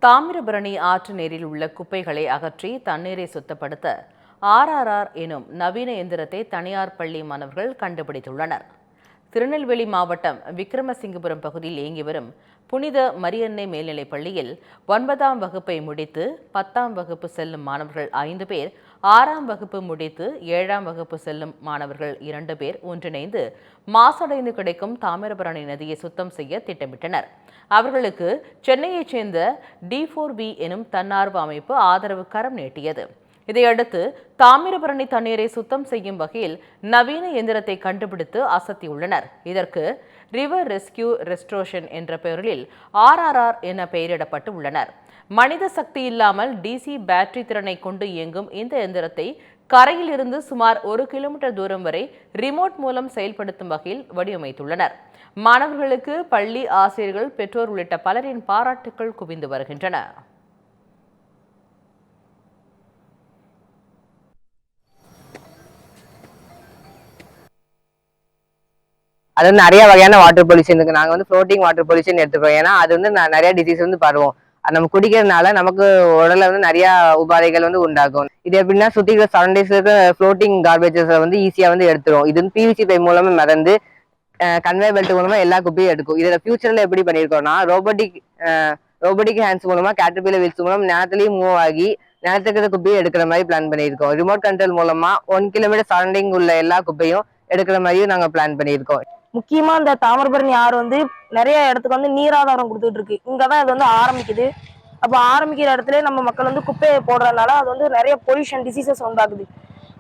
தாமிரபரணி ஆற்று நீரில் உள்ள குப்பைகளை அகற்றி தண்ணீரை சுத்தப்படுத்த RRR எனும் நவீன எந்திரத்தை தனியார் பள்ளி மாணவர்கள் கண்டுபிடித்துள்ளனர். திருநெல்வேலி மாவட்டம் விக்கிரமசிங்கபுரம் பகுதியில் இயங்கி வரும் புனித மரியன்னை மேல்நிலைப் பள்ளியில் 9ஆம் வகுப்பை முடித்து 10ஆம் வகுப்பு செல்லும் மாணவர்கள் 5 பேர், 6ஆம் வகுப்பு முடித்து 7ஆம் வகுப்பு செல்லும் மாணவர்கள் 2 பேர் ஒன்றிணைந்து மாசடைந்து கிடைக்கும் தாமிரபரணி நதியை சுத்தம் செய்ய திட்டமிட்டனர். அவர்களுக்கு சென்னையைச் சேர்ந்த D4V எனும் தன்னார்வ அமைப்பு ஆதரவு கரம் நீட்டியது. இதையடுத்து தாமிரபரணி தண்ணீரை சுத்தம் செய்யும் வகையில் நவீன எந்திரத்தை கண்டுபிடித்து அசத்தியுள்ளனர். இதற்கு ரிவர் ரெஸ்கியூ ரெஸ்டோரேஷன் என்ற பெயரில் RRR என பெயரிடப்பட்டு உள்ளனர். மனித சக்தி இல்லாமல் DC பேட்டரி திறனை கொண்டு இயங்கும் இந்த எந்திரத்தை கரையில் இருந்து சுமார் 1 கிலோமீட்டர் தூரம் வரை ரிமோட் மூலம் செயல்படுத்தும் வகையில் வடிவமைத்துள்ளனர். மாணவர்களுக்கு பள்ளி ஆசிரியர்கள், பெற்றோர் உள்ளிட்ட பலரின் பாராட்டுக்கள் குவிந்து வருகின்றன. அது வந்து நிறைய வகையான வாட்டர் பொல்யூஷன் இருக்கு. நாங்க வந்து ஃப்ளோட்டிங் வாட்டர் பொல்யூஷன் எடுத்துக்கிறோம். ஏன்னா அது வந்து நிறைய டிசீஸ் வந்து பரவும். அது நம்ம குடிக்கிறதுனால நமக்கு உடல்ல வந்து நிறைய உபாதைகள் வந்து உண்டாகும். இது எப்படின்னா சுத்திக்கிற சரௌண்டிங்ஸ் இருக்க ஃப்ளோட்டிங் கார்பேஜஸ் வந்து ஈஸியா வந்து எடுத்துரும். இது வந்து PVC பைப் மூலமா மிதந்து கன்வே பெல்ட் மூலமா எல்லா குப்பையும் எடுக்கும். இதுல ஃபியூச்சர்ல எப்படி பண்ணிருக்கோம்னா ரோபோட்டிக் ஹேண்ட்ஸ் மூலமா கேட்டர்பில்லர் வீல்ஸ் மூலம் நேரத்திலயும் மூவ் ஆகி நேரத்துக்கு குப்பையை எடுக்கிற மாதிரி பிளான் பண்ணியிருக்கோம். ரிமோட் கண்ட்ரோல் மூலமா 1 கிலோமீட்டர் சரௌண்டிங் உள்ள எல்லா குப்பையும் எடுக்கிற மாதிரியும் நாங்க பிளான் பண்ணியிருக்கோம். முக்கியமா இந்த தாமிரபரணி ஆறு வந்து நிறைய இடத்துக்கு வந்து நீராதாரம் கொடுத்துட்டு இருக்கு. இங்கதான் இது வந்து ஆரம்பிக்குது. அப்ப ஆரம்பிக்கிற இடத்துல நம்ம மக்கள் வந்து குப்பையை போடுறதுனால அது வந்து நிறைய பொல்யூஷன் டிசீசஸ் உண்டாக்குது.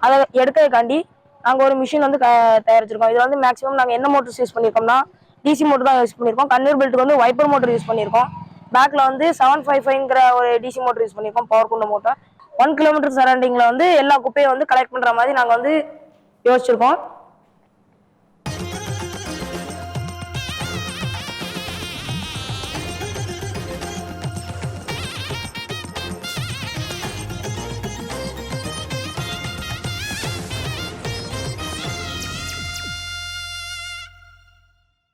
அதை எடுக்கிறதுக்காண்டி நாங்க ஒரு மிஷின் வந்து தயாரிச்சிருக்கோம். இதுல வந்து மேக்ஸிமம் நாங்க என்ன மோட்டர்ஸ் யூஸ் பண்ணிருக்கோம்னா DC மோட்டர் தான் யூஸ் பண்ணிருக்கோம். கன்வேயர் பெல்ட்டுக்கு வந்து வைப்பர் மோட்டர் யூஸ் பண்ணிருக்கோம். பேக்ல வந்து 755ங்கிற ஒரு DC மோட்டர் யூஸ் பண்ணிருக்கோம், பவர் கொண்ட மோட்டர். 1 கிலோமீட்டர் சரௌண்டிங்ல வந்து எல்லா குப்பையும் வந்து கலெக்ட் பண்ற மாதிரி நாங்க வந்து யோசிச்சிருக்கோம்.